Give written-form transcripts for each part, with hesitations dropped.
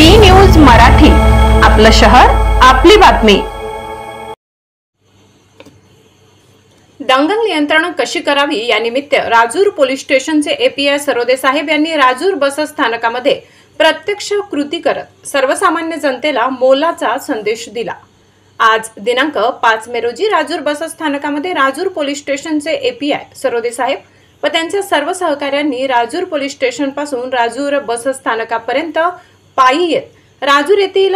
D news Marathi, आपलं शहर आपली बातमी। दंगल नियंत्रण कशी करावी या निमित्त राजूर पोलीस स्टेशनचे एपीआय सरोदे साहेब यांनी राजूर बस स्थानकामध्ये प्रत्यक्ष कृती करत सर्वसामान्य जनतेला मोलाचा संदेश दिला। आज दिनांक 5 मे रोजी राजूर बस स्थानकामध्ये राजूर पोलीस स्टेशनचे एपीआय सरोदे साहेब व त्यांच्या सर्व सहकाऱ्यांनी राजूर पोलीस स्टेशन पासून राजूर बस स्थानकापर्यंत पायी येत राजूर येथील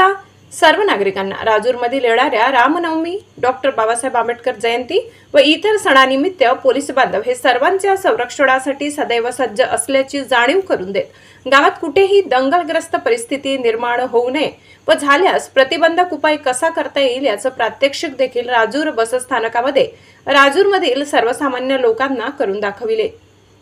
सर्व नागरिकांना राजूरमधील येणाऱ्या रामनवमी, डॉक्टर बाबासाहेब आंबेडकर जयंती व इतर सणानिमित्त पोलीस बांधव हे सर्वांच्या संरक्षणासाठी सदैव सज्ज असल्याची जाणीव करून देत गावात कुठेही दंगलग्रस्त परिस्थिती निर्माण होऊ नये व झाल्यास प्रतिबंधक उपाय कसा करता येईल याचं प्रात्यक्षिक देखील राजूर बस स्थानकामध्ये राजूरमधील सर्वसामान्य लोकांना करून दाखविले।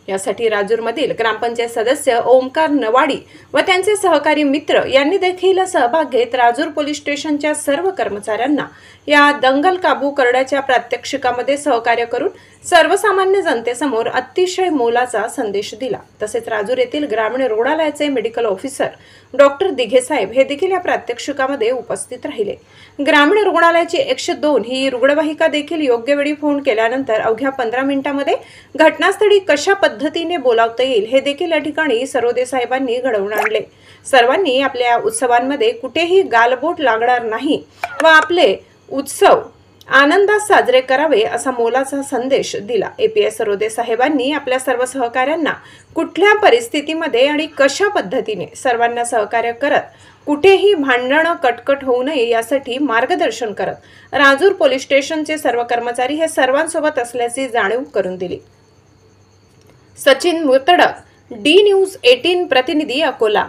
यासाठी राजूरमधील ग्रामपंचायत सदस्य ओमकार नवाडी व त्यांचे सहकारी मित्र यांनी देखील सहभाग घेत राजूर पोलीस स्टेशनच्या सर्व कर्मचाऱ्यांना या दंगल काबू करण्याच्या प्रात्यक्षिकामध्ये सहकार्य करून सर्वसामान्य जनतेसमोर अतिशय मोलाचा संदेश दिला। तसेच राजूर येथील ग्रामीण रुग्णालयाचे मेडिकल ऑफिसर डॉक्टर दिघे साहेब हे देखील या प्रात्यक्षिकामध्ये उपस्थित राहिले। ग्रामीण रुग्णालयाची 102 ही रुग्णवाहिका देखील योग्य वेळी फोन केल्यानंतर अवघ्या 15 मिनिटांमध्ये घटनास्थळी कशा पद्धतीने बोलावता येईल हे देखील या ठिकाणी सरोदे साहेबांनी घडवून आणले। सर्वांनी आपल्या उत्सवांमध्ये कुठेही गालबोट लागणार नाही व आपले उत्सव आनंदात साजरे करावे असा मोलाचा संदेश दिला। एपीआय सरोदे साहेबांनी आपल्या सर्व सहकाऱ्यांना कुठल्या परिस्थितीमध्ये आणि कशा पद्धतीने सर्वांना सहकार्य करत कुठेही भांडण कटकट होऊ नये यासाठी मार्गदर्शन करत राजूर पोलीस स्टेशनचे सर्व कर्मचारी हे सर्वांसोबत असल्याची जाणीव करून दिली। सचिन मुर्तडक, डी न्यूज 18 प्रतिनिधी, अकोला।